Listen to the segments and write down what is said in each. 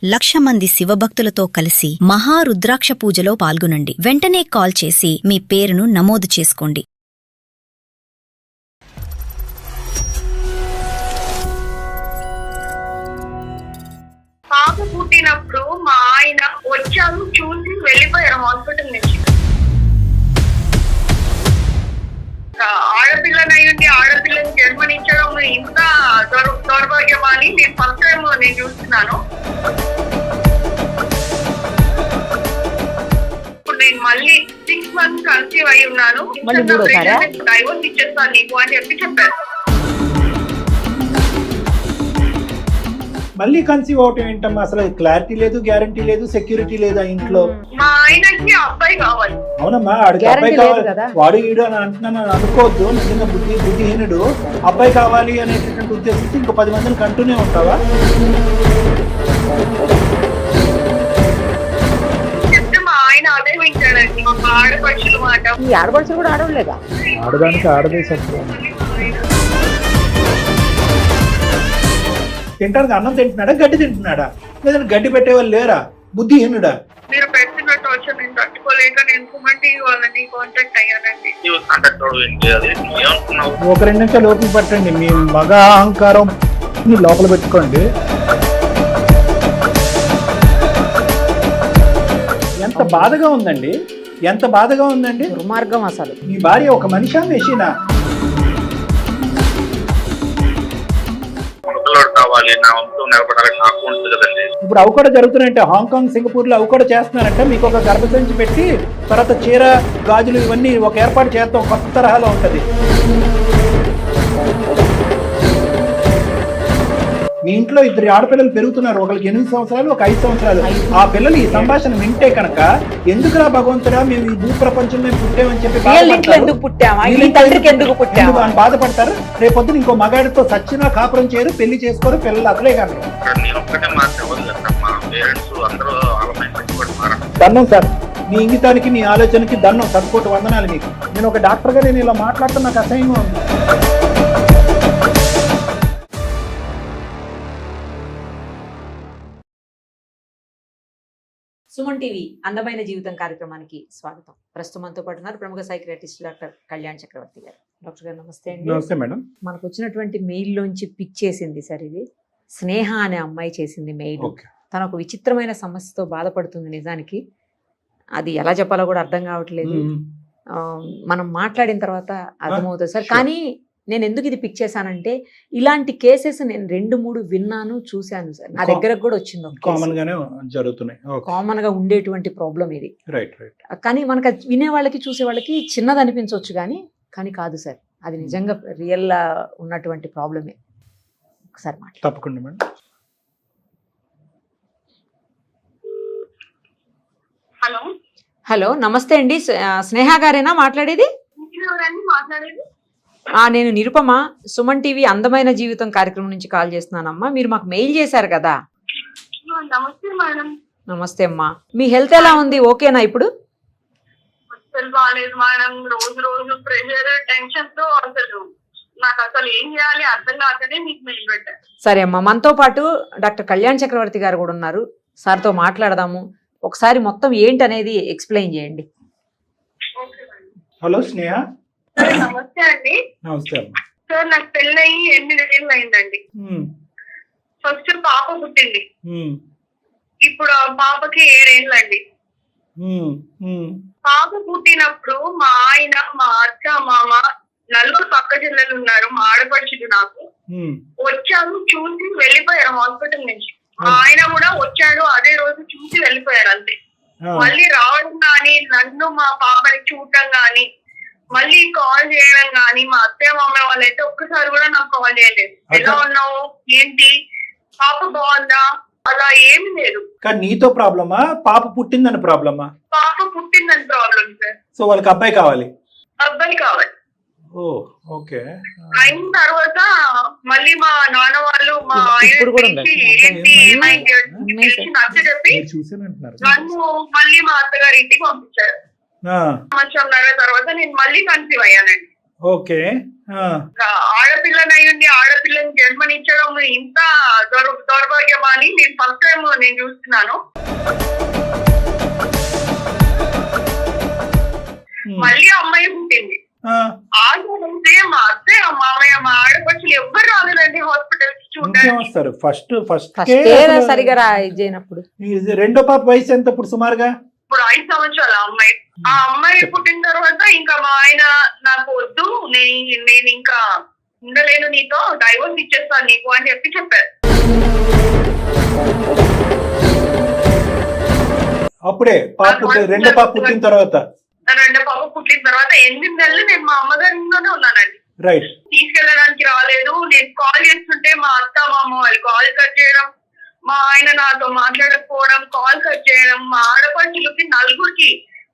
1,00,000 మంది శివభక్తులతో కలిసి మహారుద్రాక్ష పూజలో పాల్గొనండి. వెంటనే కాల్ చేసి మీ పేరును నమోదు చేసుకోండి. పాప పుట్టినప్పుడు మా ఆయన వచ్చారు, చూసి వెళ్ళిపోయారు హాస్పిటల్ నుంచి. ఆడపిల్లనయ్యుండి ఆడపిల్లని జన్మనించడం ఇంత దౌర్భాగ్యమా అని నేను ఫస్ట్ టైం నేను చూస్తున్నాను. ఇప్పుడు నేను మళ్ళీ 6 months కన్సీవ్ అయి ఉన్నాను. డైవోర్స్ ఇచ్చేస్తాను నీకు అని చెప్పారు. మళ్ళీ కన్సీవ్ అవటం ఏంటమ్మా? అసలు క్లారిటీ లేదు, గ్యారంటీ లేదు, సెక్యూరిటీ లేదా ఇంట్లో. మా ఆయనకి అబ్బాయి కావాలి. అవునమ్మా, ఆడికి అబ్బాయి కావాలి. వాడు ఈడు అని అంటున్నాను అనుకోవద్దు. నిజంగా బుద్ధిహీనుడు అబ్బాయి కావాలి అనేటటువంటి ఉద్దేశంతో ఇంకో 10 మందిని కంటూనే ఉంటావా? చెప్తే మా ఆయన అదే వింటాడండి. మా ఆడపడుచులు మాట. ఈ ఆడపడుచులు కూడా ఆడలేదా? ఆడదానికి ఆడదే సత్యం. తింటానికి అన్నం తింటున్నాడా, గడ్డి తింటున్నాడా? లేదంటే గడ్డి పెట్టేవాళ్ళు లేరా? బుద్ధిహీనుడా? మీరు పెట్టిన టార్చర్ నేను తట్టుకోలేక నేను సుమన్ వాళ్ళని కాంటాక్ట్ అయ్యానండి. ఒక 2 నిమిషాలు ఓపిక పట్టండి. మీ మగ అహంకారం లోపల పెట్టుకోండి. ఎంత బాధగా ఉందండి, ఎంత బాధగా ఉందండి. దుర్మార్గం అసలు. మీ భార్య ఒక మనిషా, మెషినా? ఇప్పుడు అవి కూడా జరుగుతున్నాయంటే హాంకాంగ్, సింగపూర్ లో అవి కూడా చేస్తున్నారంటే మీకు ఒక గర్భసంచి పెట్టి తర్వాత చీర, గాజులు ఇవన్నీ ఒక ఏర్పాటు చేస్తాం. కొత్త తరహాలో ఉంటది. మీ ఇంట్లో 2 ఆడపిల్లలు పెరుగుతున్నారు. ఒకరికి 8 సంవత్సరాలు, ఒక 5 సంవత్సరాలు. ఆ పిల్లలు ఈ సంభాషణ వింటే కనుక ఎందుకురా భగవంతుడా మేము ఈ భూ ప్రపంచంలో పుట్టామని చెప్పి బాధపడతారు. రేపొద్దున ఇంకో మగాడితో సచ్చినా కాపురం చేయరు, పెళ్లి చేసుకోరు, పిల్లలు అసలే కాదు. దన్నం సార్, మీ ఇంగితానికి, మీ ఆలోచనకి దన్నం. 10 కోట్ల వందనాలు మీకు. నేను ఒక డాక్టర్గా నేను ఇలా మాట్లాడటం నాకు అసహ్యంగా ఉంది. సుమన్ టీవీ అందమైన జీవితం కార్యక్రమానికి స్వాగతం. ప్రస్తుతం మనతో పాటు ఉన్నారు ప్రముఖ సైకియాట్రిస్ట్ డాక్టర్ కళ్యాణ్ చక్రవర్తి గారు. డాక్టర్ గారు నమస్తే అండి. నమస్తే మేడం. మనకు వచ్చినటువంటి మెయిల్ లోంచి పిక్ చేసింది సార్, ఇది స్నేహ అనే అమ్మాయి చేసింది మెయిల్. తన ఒక విచిత్రమైన సమస్యతో బాధపడుతుంది. నిజానికి అది ఎలా చెప్పాలో కూడా అర్థం కావట్లేదు. మనం మాట్లాడిన తర్వాత అర్థమవుతుంది సార్. కానీ నేను ఎందుకు ఇది పిక్ చేశానంటే ఇలాంటి కేసెస్ నేను 2-3 విన్నాను, చూశాను సార్. నా దగ్గరకు కూడా వచ్చింది. కామన్ గా ఉండేటువంటి ప్రాబ్లం ఇది. కానీ మనకు వినే వాళ్ళకి, చూసే వాళ్ళకి చిన్నది అనిపించవచ్చు, కానీ కాదు సార్, అది నిజంగా రియల్ ఉన్నటువంటి ప్రాబ్లమే. ఒకసారి తప్పకుండా మేడం. హలో, నమస్తే అండి. స్నేహ గారేనా మాట్లాడేది? నేను నిరుపమ, సుమన్ టీవీ అందమైన జీవితం కార్యక్రమం నుంచి కాల్ చేస్తున్నానమ్మా. మీరు మాకు మెయిల్ చేశారు కదా. నమస్తే మేడం. నమస్తే అమ్మా. మీ హెల్త్ ఎలా ఉంది? ఓకేనా ఇప్పుడు? బాగాలేదు మేడం. రోజు ప్రెషర్, టెన్షన్ తో నాకు అసలు ఏం చేయాలి అర్థం కాకనే మీకు మెయిల్ పెట్టాను. సరే అమ్మా, మనతో పాటు డాక్టర్ కళ్యాణ్ చక్రవర్తి గారు కూడా ఉన్నారు. సార్తో మాట్లాడదాము. ఒకసారి మొత్తం ఏంటనేది ఎక్స్ప్లెయిన్ చేయండి. హలో స్నేహ. నమస్తే అండి. నమస్తే సార్, నాకు పెళ్ళయి 8 ఏళ్ళు అయిందండి. ఫస్ట్ పాప పుట్టింది. ఇప్పుడు ఆ పాపకి 7 ఏళ్ళండి. పాప పుట్టినప్పుడు మా ఆయన, మా అత్త, మామ, 4 పక్క జిల్లలు ఉన్నారు. మా ఆడపడుచులు నాకు వచ్చారు, చూసి వెళ్ళిపోయారు హాస్పిటల్ నుంచి. మా ఆయన కూడా వచ్చాడు, అదే రోజు చూసి వెళ్ళిపోయారు అంతే. మళ్ళీ రావడం గాని, నన్ను మా పాపని చూడటం గాని, మళ్ళీ కాల్ చేయడం గాని, మా అత్తయ్య మామ వాళ్ళైతే ఒక్కసారి కూడా నాకు కాల్ చేయలేదు. ఎలా ఉన్నావు, ఏంటి, పాప బాగుందా, అలా ఏమి లేదు. కానీ నీతో ప్రాబ్లమా, పాప పుట్టిందని ప్రాబ్లమా? పాప పుట్టిందని ప్రాబ్లం సార్. సో వాళ్ళకి అబ్బాయి కావాలి? అబ్బాయి కావాలి. ఓకే. అయిన తర్వాత మళ్ళీ మా నాన్న వాళ్ళు మా ఆయన చెప్పి నన్ను మళ్ళీ మా అత్తగారి ఇంటికి పంపించారు. సంవత్సరం తర్వాత నేను మళ్ళీ కన్సీవ్ అయ్యానండి. ఓకే. ఆడపిల్లని అయ్యండి ఆడపిల్లని జన్మనిచ్చడం ఇంత దౌర్భాగ్యమా అని నేను ఫస్ట్ టైం నేను చూస్తున్నాను. మళ్ళీ అమ్మాయి పుట్టింది. ఆగితే మా అత్తయ్య మామయ్య మా ఆడపడుచులు ఎవ్వరు రాలేదండి హాస్పిటల్ కి చూడడానికి. ఫస్ట్ సరిగా చేయనప్పుడు. రెండో పాప వయసు ఎంత ఇప్పుడు సుమారుగా? ఇప్పుడు 5 సంవత్సరాల అమ్మాయి. ఆ అమ్మాయి పుట్టిన తర్వాత ఇంకా మా ఆయన నాకు వద్దు, నేను ఇంకా ఉండలేను, నీతో డైవోర్స్ ఇచ్చేస్తాను నీకు అని చెప్పారు. అప్పుడే రెండో పాప పుట్టిన తర్వాత 8 నెలలు నేను మా అమ్మగారి ఇంట్లోనే ఉన్నానండి. రైట్. తీసుకెళ్ళడానికి రాలేదు. నేను కాల్ చేస్తుంటే మా అత్త మామ వాళ్ళు కాల్ కట్ చేయడం, మా ఆయన నాతో మాట్లాడకపోవడం, కాల్ కట్ చేయడం, మా ఆడపడుచులకి 4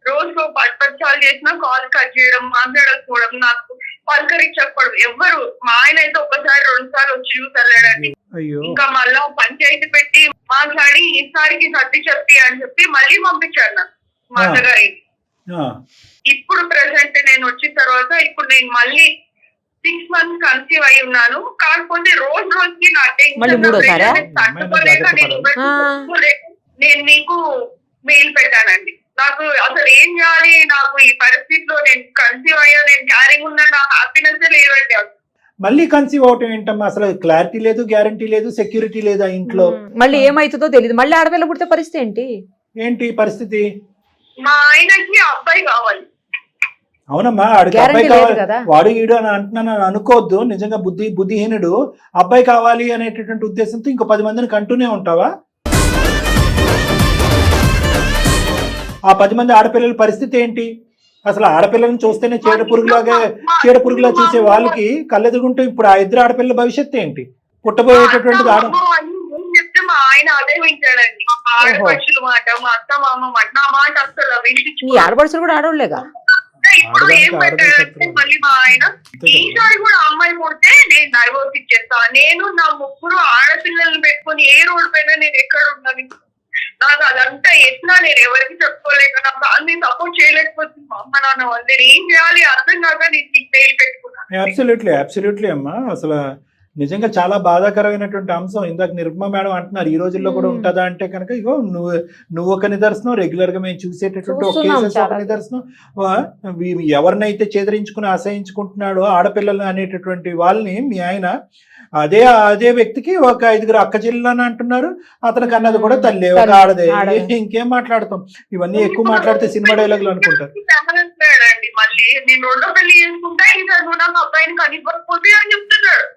రోజులో 10 సార్లు చేసినా కాల్ కట్ చేయడం, మాట్లాడకపోవడం, నాకు పలకరించకపోవడం. ఎవ్వరు మా ఆయన అయితే 1 సారి 2 సార్లు వచ్చి చూసాడండి. ఇంకా మళ్ళా పంచాయతీ పెట్టి మాట్లాడి ఈసారికి సర్ది చెప్పి అని చెప్పి మళ్ళీ పంపించారు నాకు మా అత్తగారికి. ఇప్పుడు ప్రెసెంట్ నేను వచ్చిన తర్వాత ఇప్పుడు నేను మళ్ళీ 6 months కన్సీవ్ అయి ఉన్నాను. కాకపోతే రోజుకి నా నేను మీకు మెయిల్ పెట్టానండి. నాకు అసలు ఏం చేయాలి, నాకు ఈ పరిస్థితిలో నేను కన్సీవ్ అయ్యా, నేను క్యారింగ్ ఉన్నా, నాకు హ్యాపీనెస్ లేదండి. మళ్ళీ కన్సీవ్ అవటం ఏంటమ్మా? అసలు క్లారిటీ లేదు, గ్యారంటీ లేదు, సెక్యూరిటీ లేదా ఇంట్లో. మళ్ళీ ఏమైతుందో తెలియదు. మళ్ళీ ఆడపిల్ల పుడితే పరిస్థితి ఏంటి పరిస్థితి? మా ఆయనకి అబ్బాయి కావాలి. అవునమ్మా, ఆడికి అబ్బాయి కావాలి. వాడు ఈడు అని అంటున్నాను అనుకోవద్దు. నిజంగా బుద్ధిహీనుడు. అబ్బాయి కావాలి అనేటటువంటి ఉద్దేశంతో ఇంకో 10 మందిని కంటూనే ఉంటావా? ఆ 10 మంది ఆడపిల్లల పరిస్థితి ఏంటి? అసలు ఆడపిల్లని చూస్తేనే చీడ పురుగులా చూసే వాళ్ళకి కళ్ళెదుగుంటూ ఇప్పుడు ఆ 2 ఆడపిల్లల భవిష్యత్తు ఏంటి? పుట్టబోయేటటువంటి చెప్తే మా ఆయన అదే వింటాడండి. ఆడపడుచుల మాట, మా అత్త మామ మాట, నా మాట అసలు వినిపించి. ఆడపడుచులు కూడా ఆడవాళ్ళేగా. ఇప్పుడు ఏం పెట్టాడంటే మళ్ళీ మా ఆయన ఈసారి కూడా అమ్మాయి పుడితే నేను డైవోర్స్ ఇచ్చేస్తా, నేను నా 3 ఆడపిల్లల్ని పెట్టుకుని ఏ రోడ్డు పైన నేను ఎక్కడ ఉన్నాను, నాకు అదంతా ఎట్లా నేను ఎవరికి చెప్పుకోలేక నాకు అన్ని సపోర్ట్ చేయలేకపోతుంది మా అమ్మ నాన్న వాళ్ళు. నేను ఏం చేయాలి అర్థం కాక నేను నీకు పేరు పెట్టుకున్నాను. అబ్సల్యూట్లీ అమ్మా. అసలు నిజంగా చాలా బాధాకరమైనటువంటి అంశం. ఇందాక నిర్మా మేడం అంటున్నారు ఈ రోజుల్లో కూడా ఉంటుందా అంటే కనుక ఇగో నువ్వు ఒక నిదర్శనం, రెగ్యులర్ గా మేము చూసేటటువంటి ఒక కేసెస్ ఒక నిదర్శనం. ఎవరినైతే చేదరించుకుని అసహించుకుంటున్నాడో ఆడపిల్లలు అనేటటువంటి వాళ్ళని మీ ఆయన అదే వ్యక్తికి ఒక 5 అక్క చెల్లెలని అంటున్నారు. అతనికి అన్నది కూడా తల్లి, ఒక ఆడదే. ఇంకేం మాట్లాడతాం? ఇవన్నీ ఎక్కువ మాట్లాడితే సినిమా డైలాగులు అనుకుంటారు. మళ్ళీ నేను 2వ పెళ్లి చేసుకుంటా, ఇంకా అబ్బాయిని కనిపకపోతే అని చెప్తున్నాడు.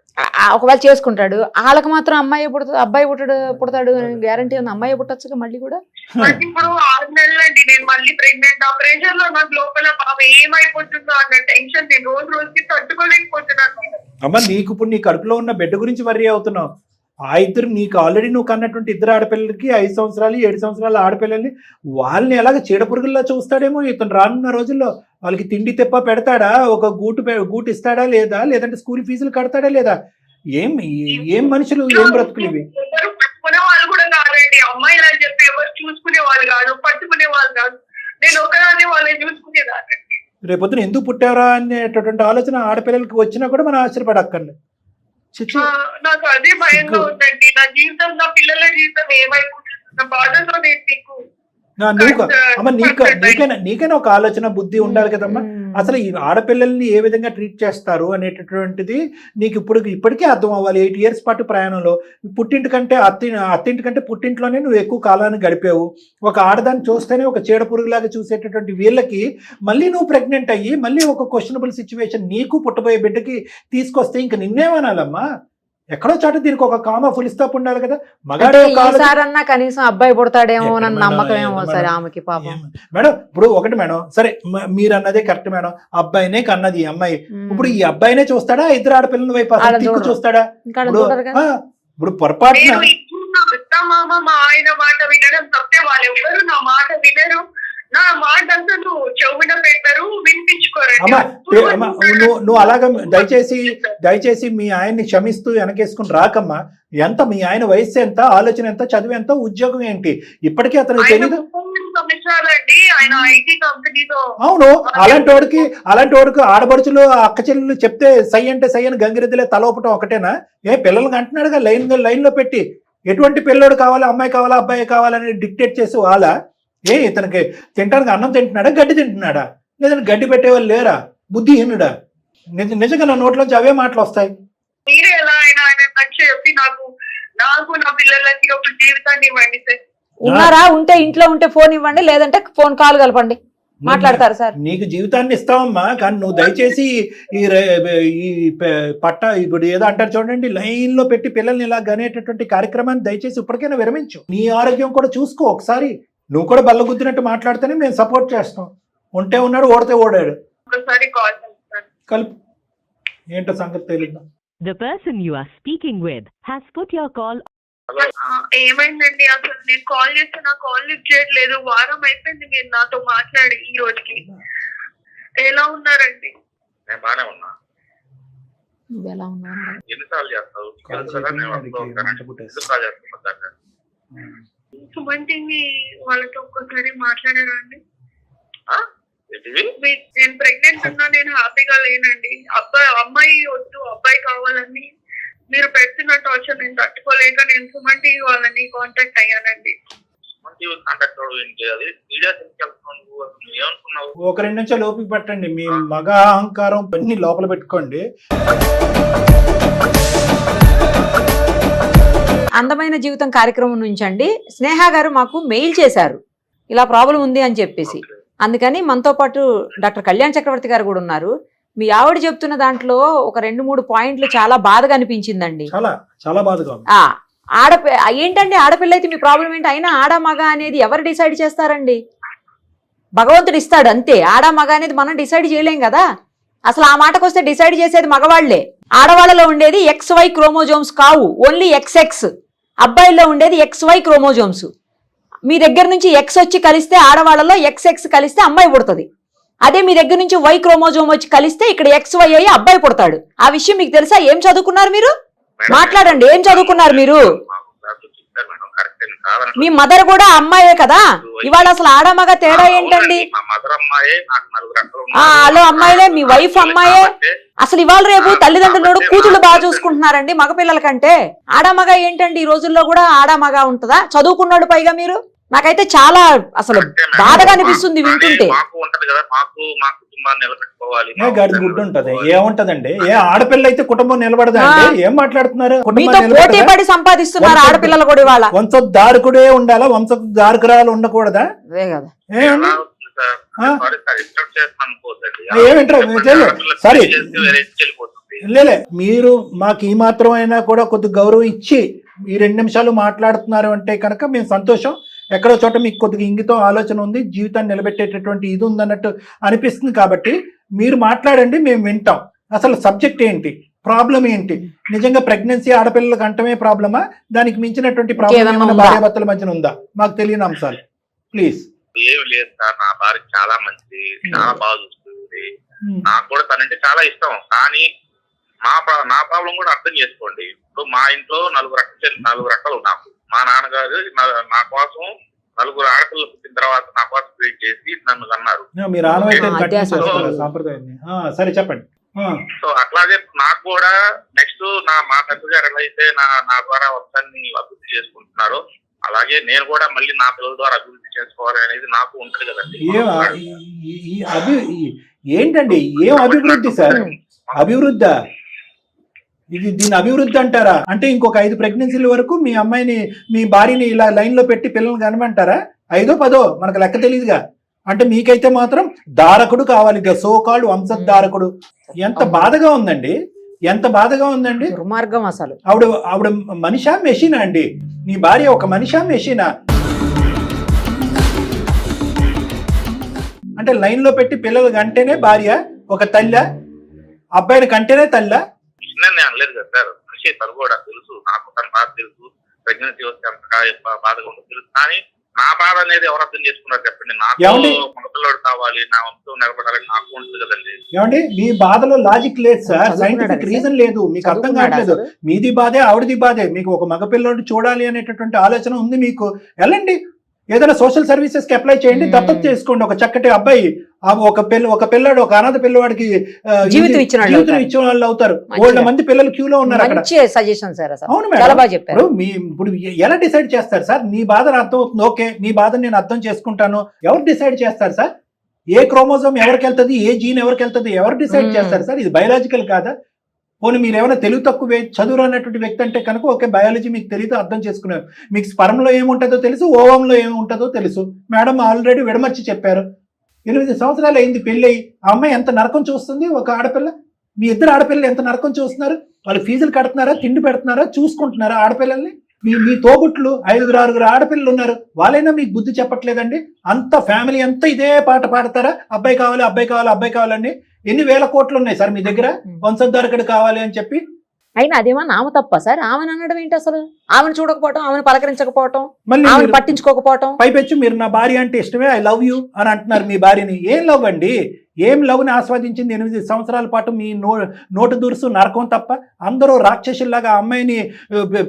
ఒకవేళ చేసుకుంటాడు, వాళ్ళకి మాత్రం అబ్బాయి పుడతాడు గ్యారంటీ ఉంది. అమ్మాయి పుట్టచ్చుగా మళ్ళీ కూడా. ఇప్పుడు 6 నెలలండి నేను మళ్ళీ ప్రెగ్నెంట్. ఆ ప్రెషర్ లో నాకు లోపల బాబు ఏమైపోతుందో అన్న టెన్షన్ నేను రోజుకి తట్టుకోలేకపోతున్నాను. అమ్మ, నీకు ఇప్పుడు నీ కడుపులో ఉన్న బిడ్డ గురించి వర్రీ అవుతున్నావు. ఆ 2 నీకు ఆల్రెడీ నువ్వు కన్నటువంటి 2 ఆడపిల్లలకి 5 సంవత్సరాలు 7 సంవత్సరాల ఆడపిల్లల్ని వాళ్ళని ఎలాగ చీడపురుగుల్లా చూస్తాడేమో ఇతను. రానున్న రోజుల్లో వాళ్ళకి తిండి తెప్ప పెడతాడా, ఒక గూటు ఇస్తాడా లేదా, లేదంటే స్కూల్ ఫీజులు కడతాడా లేదా? ఏం మనుషులు, ఏం బ్రతుకులు ఇవి? పట్టుకునే వాళ్ళు కూడా కాదండి, అమ్మాయిలు అని చెప్పి ఎవరు చూసుకునే వాళ్ళు కాదు, పట్టుకునే వాళ్ళు కాదు. నేను ఒకదాన్ని వాళ్ళని చూసుకునేదాన్ని. రేపొద్దున ఎందుకు పుట్టారా అనేటటువంటి ఆలోచన ఆడపిల్లలకి వచ్చినా కూడా మనం ఆశ్చర్యపడక్కర్లేదు. నాకు అదే భయంగా ఉందండి. నా జీవితం, నా పిల్లల జీవితం ఏమైపోతుంది బాధతో నేను మీకు నీకైనా ఒక ఆలోచన బుద్ధి ఉండాలి కదమ్మా. అసలు ఈ ఆడపిల్లల్ని ఏ విధంగా ట్రీట్ చేస్తారు అనేటటువంటిది నీకు ఇప్పటికే అర్థం అవ్వాలి. 8 years పాటు ప్రయాణంలో పుట్టింటికంటే అత్తింటికంటే పుట్టింట్లోనే నువ్వు ఎక్కువ కాలాన్ని గడిపావు. ఒక ఆడదాన్ని చూస్తేనే ఒక చీడ పురుగులాగా చూసేటటువంటి వీళ్ళకి మళ్ళీ నువ్వు ప్రెగ్నెంట్ అయ్యి మళ్ళీ ఒక క్వశ్చనబుల్ సిచ్యువేషన్ నీకు పుట్టబోయే బిడ్డకి తీసుకొస్తే ఇంక నిన్నేమనాలమ్మా? ఎక్కడో చాటు దీనికి ఒక కామా ఫుల్ స్టాప్ ఉండాలి కదా. మగాడన్నా కనీసం అబ్బాయి పుడతాడేమో అన్న నమ్మకం ఏమో సరే ఆమెకి పాపం. మేడం ఇప్పుడు ఒకటి మేడం, సరే మీరు అన్నదే కరెక్ట్ మేడం, అబ్బాయినే కన్నది ఈ అమ్మాయి. ఇప్పుడు ఈ అబ్బాయినే చూస్తాడా 2 ఆడపిల్లల వైపు చూస్తాడా? ఇప్పుడు పొరపాటున మా ఆయన మాట వినడం తప్పే, వాళ్ళు ఎవరు నా మాట వినరు. నా మాట అంతా నువ్వు చెవిన పెట్టరు, వినిపించుకోరండి. నువ్వు అలాగా దయచేసి మీ ఆయన్ని క్షమిస్తూ వెనకేసుకుని రాకమ్మా. ఎంత మీ ఆయన వయస్సు ఎంత, ఆలోచన ఎంత, చదువు ఎంత, ఉద్యోగం ఏంటి? ఇప్పటికీ అతనికి తెలియదు. సంవత్సరాలండి ఆయన ఐటీ కంపెనీతో. అవును, అలాంటి వాడికి ఆడపడుచులు అక్క చెల్లెలు చెప్తే సై అంటే సై అని గంగిరెద్దులే తలోపటం ఒకటేనా? పిల్లలకి అంటున్నాడుగా లైన్ లో పెట్టి ఎటువంటి పిల్లోడు కావాలి, అమ్మాయి కావాలా, అబ్బాయి కావాలని డిక్టేట్ చేసి వాళ్ళ ఇతనికి తింటానికి అన్నం తింటున్నాడా, గడ్డి తింటున్నాడా, లేదంటే గడ్డి పెట్టేవాళ్ళు లేరా, బుద్ధిహీనుడా? నిజంగా నా నోట్లోంచి అవే మాటలు వస్తాయి. మీరే ఎలా అయినా ఆయన నచ్చి చెప్పి నాకు నా పిల్లలకి ఒక జీవితాన్ని ఇవ్వండి సార్. ఉన్నారా? ఉంటే ఇంట్లో ఉంటే ఫోన్ ఇవ్వండి, లేదంటే ఫోన్ కాల్ కలపండి, మాట్లాడతారు సార్. నీకు జీవితాన్ని ఇస్తావమ్మా, కానీ నువ్వు దయచేసి ఈ పట్ట ఇప్పుడు ఏదో అంటారు చూడండి, లైన్ లో పెట్టి పిల్లల్ని ఇలా గనేటటువంటి కార్యక్రమాన్ని దయచేసి ఇప్పటికైనా విరమించు. నీ ఆరోగ్యం కూడా చూసుకో ఒకసారి. నువ్వు కూడా బల్లగుద్దినట్టు మాట్లాడితేనే మేము సపోర్ట్ చేస్తాం. ఉంటే ఉన్నాడు, ఓడితే ఓడాడు. ఒకసారి కాల్ చేస్తాను. కలుపు. ఏంటో సంగతి తెలియదు. The person you are speaking with has put your call. ఏమైందండి? అసలు నేను కాల్ చేస్తే నా కాల్ లిఫ్ట్ చేయట్లేదు. వారం అయిపోయింది మీరు నాతో మాట్లాడి ఈ రోజుకి. ఎలా ఉన్నారండి? నేను బానే ఉన్నా. ఎలా ఉన్నారు? ఎన్నిసార్లు చేస్తావు? సుమంతిని వాళ్ళతో ఒక్కసారి మాట్లాడారండి. నేను ప్రెగ్నెంట్ ఉన్నా, నేను హ్యాపీగా లేనండి. అమ్మాయి వద్దు, అబ్బాయి కావాలని మీరు పెడుతున్న టార్చర్ నేను తట్టుకోలేక నేను సుమంతి వాళ్ళని కాంటాక్ట్ అయ్యానండి. ఒక 2 నిమిషాలు ఓపిక పట్టండి. మీ మగ అహంకారం అన్ని లోపల పెట్టుకోండి. అందమైన జీవితం కార్యక్రమం నుంచి అండి స్నేహ గారు మాకు మెయిల్ చేశారు, ఇలా ప్రాబ్లం ఉంది అని చెప్పేసి. అందుకని మనతో పాటు డాక్టర్ కళ్యాణ్ చక్రవర్తి గారు కూడా ఉన్నారు. మీ ఆవిడ చెప్తున్న దాంట్లో ఒక 2-3 పాయింట్లు చాలా బాధగా అనిపించిందండి. చాలా బాధగా. ఏంటండి ఆడపిల్ల అయితే మీ ప్రాబ్లం ఏంటి? అయినా ఆడ మగ అనేది ఎవరు డిసైడ్ చేస్తారండి? భగవంతుడు ఇస్తాడు అంతే. ఆడ మగ అనేది మనం డిసైడ్ చేయలేం కదా. అసలు ఆ మాటకు వస్తే డిసైడ్ చేసేది మగవాళ్లే. ఆడవాళ్ళలో ఉండేది XY క్రోమోజోమ్స్ కావు, ఓన్లీ XX. అబ్బాయిల్లో ఉండేది XY క్రోమోజోమ్స్. మీ దగ్గర నుంచి X వచ్చి కలిస్తే ఆడవాళ్ళలో XX కలిస్తే అమ్మాయి పుడుతుంది. అదే మీ దగ్గర నుంచి Y క్రోమోజోమ్ వచ్చి కలిస్తే ఇక్కడ XY అయ్యి అబ్బాయి పుడతాడు. ఆ విషయం మీకు తెలుసా? ఏం చదువుకున్నారు మీరు? మాట్లాడండి, ఏం చదువుకున్నారు మీరు? మీ మదర్ కూడా అమ్మాయే కదా. ఇవాళ అసలు ఆడమగ తేడా ఏంటండి? హలో అమ్మాయిలే, మీ వైఫ్ అమ్మాయే. అసలు ఇవాళ రేపు తల్లిదండ్రులు కూతుళ్ళు బాగా చూసుకుంటున్నారండి మగపిల్లల కంటే. ఆడమగ ఏంటండి? ఈ రోజుల్లో కూడా ఆడమగ ఉంటుందా? చదువుకున్నాడు పైగా మీరు. నాకైతే చాలా అసలు బాధగా అనిపిస్తుంది వింటుంటే. గుడ్డు ఉంటది, ఏముంటదండి? ఆడపిల్ల అయితే కుటుంబం నిలబడదా? ఏం మాట్లాడుతున్నారు? మీతో పోటీ పడి సంపాదిస్తున్నారు ఆడపిల్లలు కూడా. ఇవాళ వంశధారకుడే ఉండాలా, వంశధారకురాలు ఉండకూడదా? అదే కదా. సరే లేలే, మీరు మాకు ఈ మాత్రం అయినా కూడా కొద్ది గౌరవం ఇచ్చి ఈ 2 నిమిషాలు మాట్లాడుతున్నారు అంటే కనుక మేము సంతోషం. ఎక్కడో చోట మీకు కొద్దిగా ఇంగితో ఆలోచన ఉంది, జీవితాన్ని నిలబెట్టేటటువంటి ఇది ఉందన్నట్టు అనిపిస్తుంది. కాబట్టి మీరు మాట్లాడండి, మేము వింటాం. అసలు సబ్జెక్ట్ ఏంటి, ప్రాబ్లం ఏంటి? నిజంగా ప్రెగ్నెన్సీ ఆడపిల్లలకు అంటమే ప్రాబ్లమా? దానికి మించినటువంటి ప్రాబ్లం భార్యాభర్తల మధ్యన ఉందా? మాకు తెలియని అంశాలు ప్లీజ్. ఏమి లేదు సార్, నా భార్య చాలా మంచిది, చాలా బాగా చూస్తుంది. నాకు కూడా తనంటే చాలా ఇష్టం. కానీ నా ప్రాబ్లం కూడా అర్థం చేసుకోండి. ఇప్పుడు మా ఇంట్లో 4 రకాలు నాకు. మా నాన్నగారు నా కోసం 4 ఆడపిల్లలు పుట్టిన తర్వాత నా కోసం వెయిట్ చేసి నన్ను అన్నారు. సరే చెప్పండి. సో అట్లాగే నాకు కూడా నెక్స్ట్ మా తండ్రి గారు ఎలా అయితే నా ద్వారా వంశాన్ని అభివృద్ధి చేసుకుంటున్నారో అలాగే నేను కూడా మళ్ళీ నా పిల్లల ద్వారా అభివృద్ధి చేసుకోవాలి అనేది నాకు ఉంటుంది కదండి. ఏంటండి ఏం అభివృద్ధి సార్? అభివృద్ధి ఇది, దీని అభివృద్ధి అంటారా? అంటే ఇంకొక 5 ప్రెగ్నెన్సీల వరకు మీ అమ్మాయిని, మీ భార్యని ఇలా లైన్ లో పెట్టి పిల్లల్ని కనమంటారా? 5ో 10ో మనకు లెక్క తెలియదుగా. అంటే మీకైతే మాత్రం దారకుడు కావాలి, సో కాల్డ్ వంశధారకుడు. ఎంత బాధగా ఉందండి, ఎంత బాధగా ఉందండి. దుర్మార్గం అసలు. ఆవిడ మనిషా మెషినా అండి? నీ భార్య ఒక మనిషా మెషినా? అంటే లైన్ లో పెట్టి పిల్లలు కంటేనే భార్య ఒక తల్లి, అబ్బాయిని కంటేనే తల్లి? నేను అనలేదు కదా సార్, మనిషి తను కూడా తెలుసు, నాకు తన బాధ తెలుసు. ప్రెగ్నెన్సీ వస్తే అంతగా బాధగా ఉండదు తెలుసు. కానీ నా బాధ అనేది ఎవరు అర్థం చేసుకున్నారు చెప్పండి? నాకు మగపిల్లడు కావాలి, నా వంశం నిలబడాలని నాకు ఉంటుంది కదండి. ఏమండి మీ బాధలో లాజిక్ లేదు సార్, సైంటిఫిక్ రీజన్ లేదు, మీకు అర్థం కావట్లేదు. మీది బాధే, ఆవిడది బాధే. మీకు ఒక మగపిల్లడు చూడాలి అనేటటువంటి ఆలోచన ఉంది మీకు, వెళ్ళండి. ఏదైనా సోషల్ సర్వీసెస్ కి అప్లై చేయండి, దత్తత చేసుకోండి. ఒక చక్కటి అబ్బాయి, ఒక పిల్లాడు, ఒక అనాథ పిల్లవాడికి జీవితం ఇచ్చిన వాళ్ళు అవుతారు. వాళ్ళ మంది పిల్లలు క్యూలో ఉన్నారు అక్కడ. మంచి సజెషన్ సార్, అసలు అవును చాలా మేడం. బాగా చెప్పారు. ఇప్పుడు ఎలా డిసైడ్ చేస్తారు సార్? నీ బాధను అర్థం అవుతుంది, ఓకే, నీ బాధను నేను అర్థం చేసుకుంటాను. ఎవరు డిసైడ్ చేస్తారు సార్? ఏ క్రోమోజోమ్ ఎవరికి వెళ్తుంది, ఏ జీన్ ఎవరికి వెళ్తుంది, ఎవరు డిసైడ్ చేస్తారు సార్? ఇది బయాలజికల్ కాదా? పోనీ మీరు ఏమైనా తెలివి తక్కువ చదువు అన్నటువంటి వ్యక్తి అంటే కనుక ఓకే, బయాలజీ మీకు తెలియదు, అర్థం చేసుకున్నారు. మీకు స్పర్మ్లో ఏముంటుందో తెలుసు, ఓవంలో ఏముంటుందో తెలుసు. మేడం ఆల్రెడీ విడమర్చి చెప్పారు. 8 సంవత్సరాలు అయింది పెళ్ళి అయ్యి. ఆ అమ్మాయి ఎంత నరకం చూస్తుంది, ఒక ఆడపిల్ల. మీ ఇద్దరు ఆడపిల్లలు ఎంత నరకం చూస్తున్నారు. వాళ్ళు ఫీజులు కడుతున్నారా, తిండి పెడుతున్నారా, చూసుకుంటున్నారా ఆడపిల్లల్ని? మీ తోబుట్లు 5-6 ఆడపిల్లలు ఉన్నారు, వాళ్ళైనా మీకు బుద్ధి చెప్పట్లేదండి. అంత ఫ్యామిలీ అంతా ఇదే పాట పాడతారా? అబ్బాయి కావాలి, అబ్బాయి కావాలి, అబ్బాయి కావాలండి. ఎన్ని వేల కోట్లు ఉన్నాయి సార్ మీ దగ్గర వంశోద్ధారకుడు కావాలి అని చెప్పి. అయినా అదేమన్నా ఆమె తప్ప సార్? ఆమెను అనడం ఏంటి అసలు? ఆమెను చూడకపోవటం, ఆమెను పలకరించకపోవటం, మళ్ళీ ఆమెను పట్టించుకోకపోవటం. పైపెచ్చు మీరు నా భార్య అంటే ఇష్టమే, ఐ లవ్ యూ అని అంటున్నారు మీ భార్యని. ఏం లవ్ అండి? ఏం లవ్ని ఆస్వాదించింది 8 సంవత్సరాల పాటు? మీ నోటు దురుసు నరకం తప్ప. అందరూ రాక్షసుల్లాగా అమ్మాయిని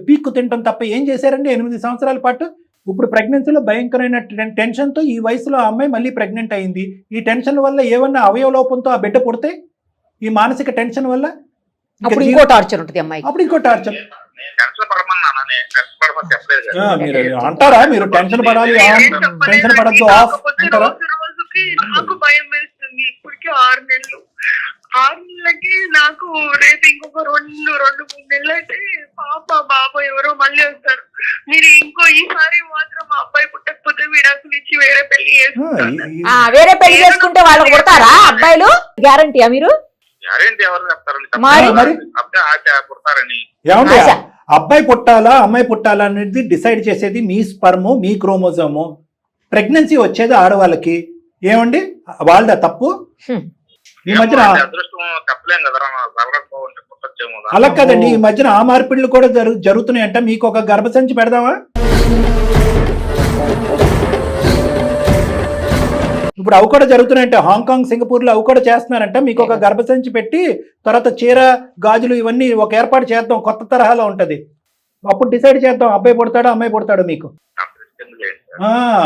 పీక్కు తింటాం తప్ప ఏం చేశారండి 8 సంవత్సరాల పాటు? ఇప్పుడు ప్రెగ్నెన్సీలో భయంకరమైన టెన్షన్తో ఈ వయసులో ఆ అమ్మాయి మళ్ళీ ప్రెగ్నెంట్ అయింది. ఈ టెన్షన్ వల్ల ఏమన్నా అవయవ లోపంతో ఆ బిడ్డ పుడితే, ఈ మానసిక టెన్షన్ వల్ల అప్పుడు ఇంకో టార్చర్ ఉంటుంది అమ్మాయి. అప్పుడు ఇంకో టార్చర్. టెన్షన్ పడమన్నా, టెన్షన్ పడమని చెప్పలేదు కదా. మీరు అంటారా? మీరు టెన్షన్ పడాలి, టెన్షన్ పడద్దు, ఆఫ్ అంటారా? రోజుకి నాకు భయం వేస్తుంది. ఇప్పటికి 6 నెలలు. 6 నెలలకి నాకు రేపు ఇంకొక 2-3 నెలలు అయితే బాబా ఎవరో మళ్ళీ వస్తారు. మీరు ఈసారి మాత్రం మా అబ్బాయి పుట్టకపోతే విడాకులు ఇచ్చి వేరే పెళ్లి చేసుకుంటారు. వేరే పెళ్లి చేసుకుంటే వాళ్ళకి పుడతారా అబ్బాయిలు? గ్యారంటీయా మీరు? గ్యారెంటీ ఎవరు చెప్తారండి? పుడతారని. ఏమంటే అబ్బాయి పుట్టాలా అమ్మాయి పుట్టాలా అనేది డిసైడ్ చేసేది మీ స్పర్ము, మీ క్రోమోజోము. ప్రెగ్నెన్సీ వచ్చేది ఆడవాళ్ళకి. ఏమండి వాళ్ళ తప్పు? ఈ మధ్యన అలా కదండి, ఈ మధ్యన ఆ మార్పిడులు కూడా జరుగుతున్నాయంట. మీకు ఒక గర్భసంచి పెడదామా? ఇప్పుడు అవి కూడా జరుగుతున్నాయంట. హాంకాంగ్, సింగపూర్లో అవి కూడా చేస్తున్నారంట. మీకు ఒక గర్భసంచి పెట్టి తర్వాత చీర, గాజులు ఇవన్నీ ఒక ఏర్పాటు చేద్దాం, కొత్త తరహాలో ఉంటది. అప్పుడు డిసైడ్ చేద్దాం అబ్బాయి పుడతాడో అమ్మాయి పుడతాడో మీకు.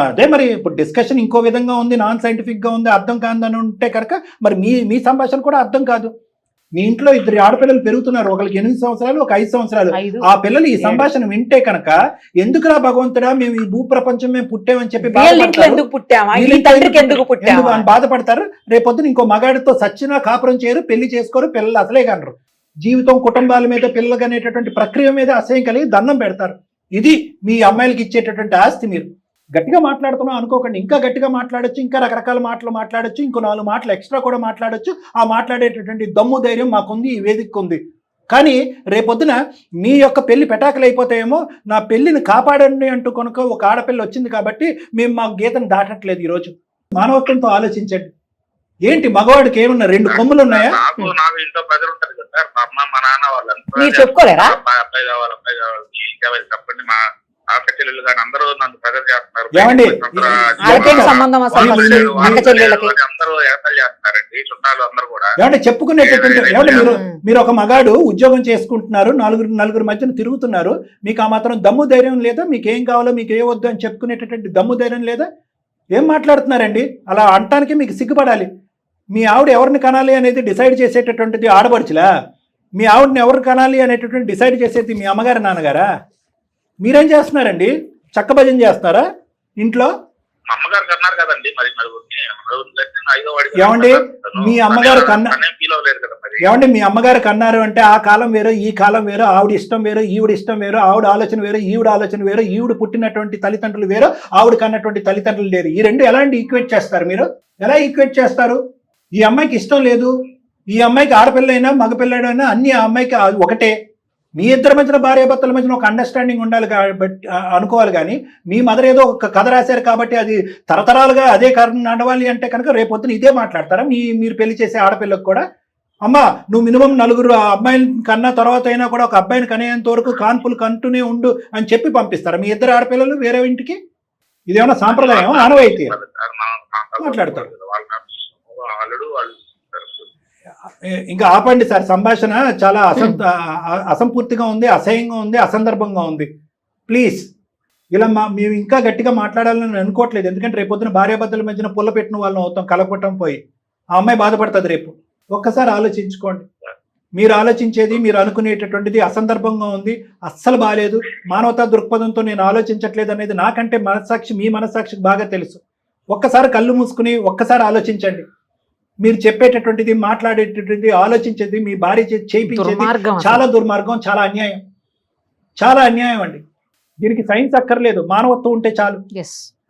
అదే మరి ఇప్పుడు డిస్కషన్ ఇంకో విధంగా ఉంది, నాన్ సైంటిఫిక్ గా ఉంది, అర్థం కాదని ఉంటే కనుక మరి మీ సంభాషణ కూడా అర్థం కాదు. మీ ఇంట్లో 2 ఆడపిల్లలు పెరుగుతున్నారు, ఒకరికి 8 సంవత్సరాలు, ఒక 5 సంవత్సరాలు. ఆ పిల్లలు ఈ సంభాషణ వింటే కనుక ఎందుకురా భగవంతుడా మేము ఈ భూ ప్రపంచం మేము పుట్టామని చెప్పి బాధపడతారు. రేపొద్దున ఇంకో మగాడితో సచ్చినా కాపురం చేయరు, పెళ్లి చేసుకోరు, పిల్లలు అసలే కనరు. జీవితం, కుటుంబాల మీద, పిల్లలు అనేటటువంటి ప్రక్రియ మీద అసహ్యం కలిగి దండం పెడతారు. ఇది మీ అమ్మాయిలకి ఇచ్చేటటువంటి ఆస్తి. మీరు గట్టిగా మాట్లాడుతున్నాం అనుకోకండి, ఇంకా గట్టిగా మాట్లాడొచ్చు, ఇంకా రకరకాల మాటలు మాట్లాడొచ్చు, ఇంకో 4 మాటలు ఎక్స్ట్రా కూడా మాట్లాడొచ్చు. ఆ మాట్లాడేటటువంటి దమ్ము ధైర్యం మాకుంది, ఈ వేదిక ఉంది. కానీ రేపొద్దున మీ యొక్క పెళ్లి పెటాకులు అయిపోతాయేమో, నా పెళ్లిని కాపాడండి అంటూ కనుక ఒక ఆడపిల్ల వచ్చింది కాబట్టి మేము మా గీతను దాటట్లేదు. ఈరోజు మానవత్వంతో ఆలోచించండి. ఏంటి మగవాడికి ఏమన్నా 2 కొమ్ములు ఉన్నాయా? నాకు ఇంట్లో ప్రజలు ఉంటారు కదా సార్, మా అమ్మ మా నాన్న వాళ్ళంతా మీరు చెప్పుకోలేరా? అబ్బాయి కావాలి, అబ్బాయి కావాలి చెప్పండి. మా అక్క చెల్లెళ్ళు కానీ అందరూ నన్ను ప్రజలు చేస్తున్నారు. అందరూ ఏర్పాటు చేస్తున్నారండి, చుట్టాలు అందరూ కూడా. ఏమంటే చెప్పుకునేటటువంటి మీరు ఒక మగాడు ఉద్యోగం చేసుకుంటున్నారు, నలుగురు మధ్యన తిరుగుతున్నారు, మీకు ఆ మాత్రం దమ్ము ధైర్యం లేదా? మీకు ఏం కావాలో, మీకు ఏ వద్దు అని చెప్పుకునేటటువంటి దమ్ము ధైర్యం లేదా? ఏం మాట్లాడుతున్నారండి? అలా అంటానికి మీకు సిగ్గుపడాలి. మీ ఆవిడ ఎవరిని కనాలి అనేది డిసైడ్ చేసేటటువంటిది ఆడపడుచులా? మీ ఆవిడని ఎవరు కనాలి అనేటటువంటి డిసైడ్ చేసేది మీ అమ్మగారు, నాన్నగారా? మీరేం చేస్తున్నారండి? చక్క భజన చేస్తున్నారా ఇంట్లో? అమ్మగారు కన్నారు కదండి, మరి ఏమండి మీ అమ్మగారు ఏమండి మీ అమ్మగారు కన్నారు అంటే ఆ కాలం వేరు, ఈ కాలం వేరు, ఆవిడ ఇష్టం వేరు, ఈవిడ ఇష్టం వేరు, ఆవిడ ఆలోచన వేరు, ఈవిడ ఆలోచన వేరు, ఈవిడ పుట్టినటువంటి తల్లిదండ్రులు వేరు, ఆవిడ కన్నటువంటి తల్లిదండ్రులు లేరు. ఈ 2 ఎలాంటి ఈక్వేట్ చేస్తారు మీరు? ఎలా ఈక్వేట్ చేస్తారు? ఈ అమ్మాయికి ఇష్టం లేదు, ఈ అమ్మాయికి ఆడపిల్లైనా మగపిల్లడైనా అన్ని ఆ అమ్మాయికి ఒకటే. మీ ఇద్దరి మధ్యన భార్యాభర్తల మధ్యన ఒక అండర్స్టాండింగ్ ఉండాలి కాబట్టి అనుకోవాలి. కానీ మీ మదర్ ఏదో ఒక కథ రాశారు కాబట్టి అది తరతరాలుగా అదే కారణం నడవాలి అంటే కనుక రేపొద్దున ఇదే మాట్లాడతారా? మీరు పెళ్లి చేసే ఆడపిల్లకు కూడా అమ్మా నువ్వు మినిమం 4 అబ్బాయిని కన్నా తర్వాత అయినా కూడా ఒక అబ్బాయిని కనేంత వరకు కాన్పులు కంటూనే ఉండు అని చెప్పి పంపిస్తారా మీ ఇద్దరు ఆడపిల్లలు వేరే ఇంటికి? ఇదేమన్నా సాంప్రదాయం, ఆనవాయితీ? మాట్లాడతారు. ఇంకా ఆపండి సార్, సంభాషణ చాలా అసంపూర్తిగా ఉంది, అసహ్యంగా ఉంది, అసందర్భంగా ఉంది. ప్లీజ్ ఇలా మేము ఇంకా గట్టిగా మాట్లాడాలని అనుకోవట్లేదు. ఎందుకంటే రేపొద్దున భార్యాభర్తల మధ్యన పుల్ల పెట్టిన వాళ్ళని అవుతాం, కలపటం పోయి ఆ అమ్మాయి బాధపడుతుంది రేపు. ఒక్కసారి ఆలోచించుకోండి. మీరు ఆలోచించేది, మీరు అనుకునేటటువంటిది అసందర్భంగా ఉంది, అస్సలు బాగాలేదు. మానవతా దృక్పథంతో నేను ఆలోచించట్లేదు అనేది నాకంటే మనస్సాక్షి, మీ మనస్సాక్షికి బాగా తెలుసు. ఒక్కసారి కళ్ళు మూసుకుని ఒక్కసారి ఆలోచించండి. మీరు చెప్పేటటువంటిది, మాట్లాడేటటువంటిది, ఆలోచించేది, మీ భార్య చేయించేది చాలా దుర్మార్గం, చాలా అన్యాయం, చాలా అన్యాయం అండి. దీనికి సైన్స్ అక్కర్లేదు, మానవత్వం ఉంటే చాలు.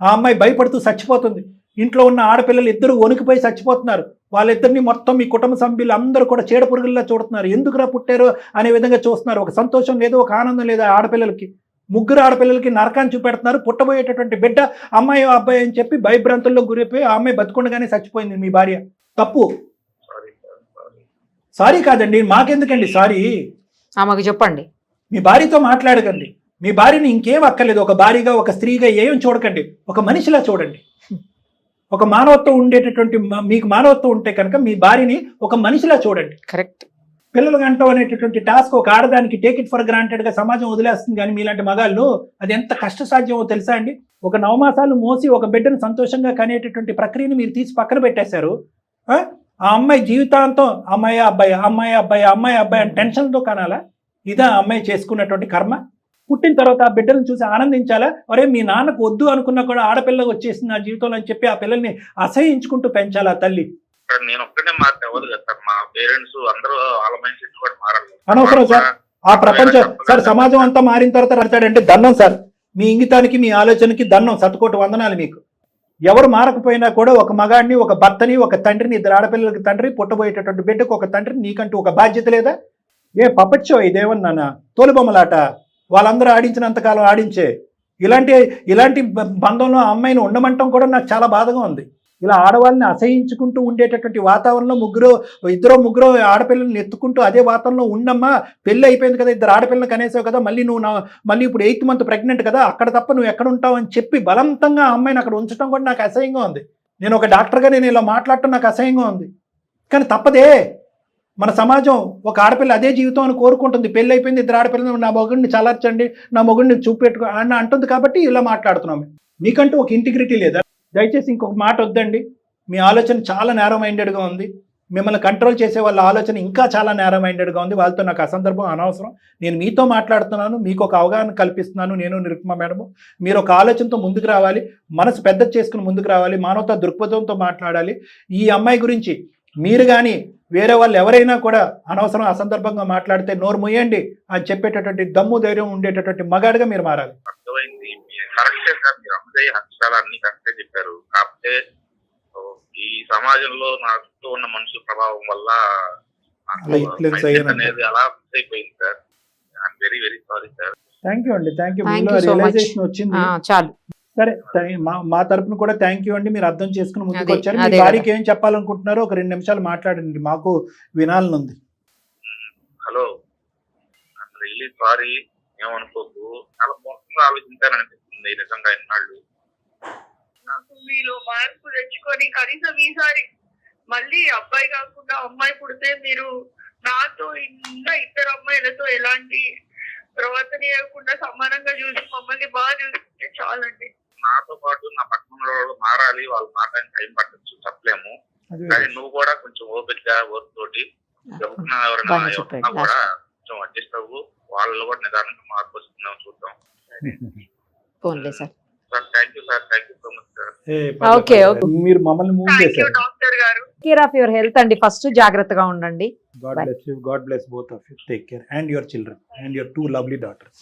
ఆ అమ్మాయి భయపడుతూ చచ్చిపోతుంది. ఇంట్లో ఉన్న ఆడపిల్లలు ఇద్దరు వణికిపోయి చచ్చిపోతున్నారు. వాళ్ళిద్దరిని మొత్తం మీ కుటుంబ సభ్యులు అందరూ కూడా చీడ పురుగుల్లా చూడుతున్నారు. ఎందుకురా పుట్టారో అనే విధంగా చూస్తున్నారు. ఒక సంతోషం లేదు, ఒక ఆనందం లేదు. ఆడపిల్లలకి, ముగ్గురు ఆడపిల్లలకి నరకాన్ని చూపెడుతున్నారు. పుట్టబోయేటటువంటి బిడ్డ అమ్మాయి అబ్బాయి అని చెప్పి భయభ్రాంతుల్లో గురైపోయి ఆ అమ్మాయి బతుకుండగానే చచ్చిపోయింది మీ భార్య. తప్పు. సారీ కాదండి, మాకెందుకండి సారీ, ఆమెకు చెప్పండి. మీ భార్యతో మాట్లాడకండి. మీ భార్యని ఇంకేం అక్కర్లేదు. ఒక భార్యగా, ఒక స్త్రీగా ఏం చూడకండి, ఒక మనిషిలా చూడండి. ఒక మానవత్వం ఉండేటటువంటి, మీకు మానవత్వం ఉంటే కనుక మీ భార్యని ఒక మనిషిలా చూడండి. కరెక్ట్. పిల్లలు గంటం అనేటటువంటి టాస్క్ ఒక ఆడదానికి టేక్ ఇట్ ఫర్ గ్రాంటెడ్ గా సమాజం వదిలేస్తుంది. కానీ మీలాంటి మగాళ్ళు అది ఎంత కష్టసాధ్యమో తెలుసా అండి? ఒక 9 మాసాలు మోసి ఒక బిడ్డను సంతోషంగా కనేటటువంటి ప్రక్రియని మీరు తీసి పక్కన పెట్టేశారు. ఆ అమ్మాయి జీవితాంతం అమ్మాయి అబ్బాయి, అమ్మాయి అబ్బాయి, అమ్మాయి అబ్బాయి అని టెన్షన్తో కనాలా? ఇదా అమ్మాయి చేసుకున్నటువంటి కర్మ? పుట్టిన తర్వాత ఆ బిడ్డలను చూసి ఆనందించాలా? ఒరే మీ నాన్నకు వద్దు అనుకున్నా కూడా ఆడపిల్లగా వచ్చేసింది నా జీవితంలో అని చెప్పి ఆ పిల్లల్ని అసహించుకుంటూ పెంచాలా తల్లి? నేను ఒక్కడే మారితే అవ్వదు కదా సార్, మా పేరెంట్స్ అందరూ వాళ్ళ మైండ్ సెట్ కూడా మారాలి. అనవసరం సార్. ఆ ప్రపంచం సార్, సమాజం అంతా మారిన తర్వాత రాస్తాడంటే దండం సార్. మీ ఇంగితానికి, మీ ఆలోచనకి దండం, శతకోటి వందనాలు మీకు. ఎవరు మారకపోయినా కూడా ఒక మగాడిని, ఒక భర్తని, ఒక తండ్రిని, 2 ఆడపిల్లలకి తండ్రి, పుట్టబోయేటటువంటి బిడ్డకు ఒక తండ్రిని, నీకంటూ ఒక బాధ్యత లేదా? ఏ పపచ్చో ఇదేమన్నా తోలుబొమ్మలాట? వాళ్ళందరూ ఆడించినంతకాలం ఆడించే ఇలాంటి బంధంలో అమ్మాయిని ఉండమంటం కూడా నాకు చాలా బాధగా ఉంది. ఇలా ఆడవాళ్ళని అసహించుకుంటూ ఉండేటటువంటి వాతావరణంలో ఇద్దరు ముగ్గురు ఆడపిల్లల్ని ఎత్తుకుంటూ అదే వాతావరణంలో ఉండమ్మా, పెళ్ళి అయిపోయింది కదా, 2 ఆడపిల్లలు కనేసావు కదా, మళ్ళీ ఇప్పుడు 8th month ప్రెగ్నెంట్ కదా, అక్కడ తప్ప నువ్వు ఎక్కడ ఉంటావు అని చెప్పి బలవంతంగా ఆ అమ్మాయిని అక్కడ ఉంచడం కూడా నాకు అసహ్యంగా ఉంది. నేను ఒక డాక్టర్గా నేను ఇలా మాట్లాడటం నాకు అసహ్యంగా ఉంది. కానీ తప్పదే. మన సమాజం ఒక ఆడపిల్ల అదే జీవితం అని కోరుకుంటుంది. పెళ్ళి అయిపోయింది, 2 ఆడపిల్లలు, నా మొగుడిని చలార్చండి, నా మొగుడిని చూపెట్టుకో అని అంటుంది. కాబట్టి ఇలా మాట్లాడుతున్నాం. మీకంటూ ఒక ఇంటిగ్రిటీ లేదా? దయచేసి ఇంకొక మాట వద్దండి. మీ ఆలోచన చాలా నేరో మైండెడ్గా ఉంది. మిమ్మల్ని కంట్రోల్ చేసే వాళ్ళ ఆలోచన ఇంకా చాలా నేరో మైండెడ్గా ఉంది. వాళ్ళతో నాకు అసందర్భం, అనవసరం. నేను మీతో మాట్లాడుతున్నాను, మీకు ఒక అవగాహన కల్పిస్తున్నాను. నేను నిరుపమ మేడము, మీరు ఒక ఆలోచనతో ముందుకు రావాలి, మనసు పెద్ద చేసుకుని ముందుకు రావాలి, మానవతా దృక్పథంతో మాట్లాడాలి. ఈ అమ్మాయి గురించి మీరు కానీ వేరే వాళ్ళు ఎవరైనా కూడా అనవసరం, అసందర్భంగా మాట్లాడితే నోరు ముయ్యండి అని చెప్పేటటువంటి దమ్ము, ధైర్యం ఉండేటటువంటి మగాడిగా మీరు మారాలి. అర్థమైంది. కరెక్టే సార్, మీరు అమ్మదే అక్షరాలు అన్ని కరెక్టే చెప్పారు. కాకపోతే ఈ సమాజంలో నా చుట్టూ ఉన్న మనుషుల ప్రభావం వల్ల అనేది అలా ఫిక్స్ అయిపోయింది sir. I'm very very sorry sir. Thank you అండి, థ్యాంక్ యూ. రియలైజేషన్ వచ్చింది. చాలు. సరే, మా తరపున కూడా థ్యాంక్ యూ అండి. మీరు అర్థం చేసుకుని ముందుకు వచ్చారు. మీ భార్యకి ఏం చెప్పాలనుకుంటున్నారో ఒక 2 నిమిషాలు మాట్లాడండి, మాకు వినాలనుంది. హలో, రియల్లీ సారీ, ఏమనుకోకు. చాలా మోసంగా ఆలోచించాలనిపిస్తుంది నిజంగా ఇన్నాళ్ళు. నాకు మీరు మార్పు తెచ్చుకొని కనీసం ఈసారి మళ్ళీ అబ్బాయి కాకుండా అమ్మాయి పుడితే మీరు నాతో ఇంకా 2 అమ్మాయిలతో ఎలాంటి ప్రవర్తన చేయకుండా సమానంగా చూసి మమ్మల్ని బాగా చూస్తే చాలండి. నాతో పాటు నా పక్కన మారాలి, వాళ్ళు మారడానికి టైం పట్టచ్చు, చెప్పలేము. కానీ నువ్వు కూడా కొంచెం ఓపికగా ఓర్పుతోటి ఎవరైనా కూడా కొంచెం అడ్జస్ట్ అవ్వు. వాళ్ళు కూడా నిదానంగా మార్పు వస్తున్నాం, చూద్దాం. Thank you sir, thank you so much sir. Okay, మీరు మమ్మల్ని మూవ్ చేశారు. డాక్టర్ గారు, కేర్ ఆఫ్ యువర్ హెల్త్ అండి. ఫస్ట్ జాగ్రత్తగా ఉండండి. God bless you. God bless both of you. Take care. And your children. And your 2 lovely daughters.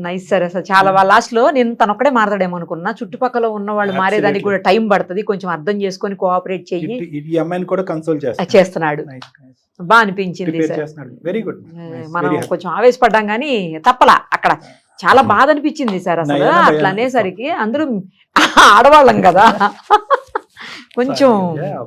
Nice sir. అసలు చాలా last లో నేను తనొక్కడే మారతాడేమో అనుకున్నా. చుట్టుపక్కల ఉన్న వాళ్ళు మారేదానికి కూడా టైం పడుతుంది. కొంచెం అర్థం చేసుకొని కోఆపరేట్ చెయ్యి. ఈ అమ్మాయిని కూడా కన్సోల్ చేస్తున్నాడు. బాగా అనిపించింది సార్. Very good. మనం కొంచెం ఆవేశపడ్డాం కానీ తప్పలా. అక్కడ చాలా బాధ అనిపించింది సార్. అసలు అట్లా అనేసరికి అందరూ ఆడవాళ్ళం కదా, కొంచెం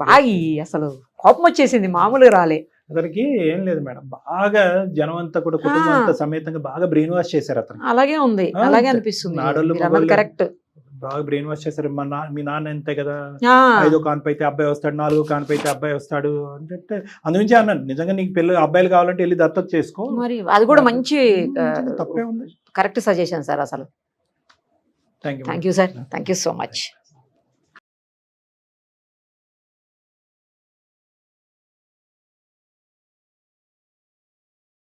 బాగా అసలు కోపం వచ్చేసింది, మామూలుగా రాలే. అతనికి ఏం లేదు మేడం, బాగా జనం అంతా కూడా కుటుంబం అంతా సమేతంగా బాగా బ్రెయిన్ వాష్ చేశారు అతను. అలాగే ఉంది, అలాగే అనిపిస్తుంది. కరెక్ట్, బాగా బ్రెయిన్ వాష్ చేశారు. మీ నాన్న అంతే కదా, 5వ కాన్పు అయితే అబ్బాయి వస్తాడు, 4వ కాన్పు అయితే అబ్బాయి వస్తాడు అంటే అందునుంచి అన్నాను, నిజంగా నీకు పిల్లలు అబ్బాయిలు కావాలంటే వెళ్ళి దత్తత చేసుకో. మరి అది కూడా మంచి తప్పే ఉంది. కరెక్ట్ సజెషన్ సార్ అసలు. Thank you thank you sir, thank you so much.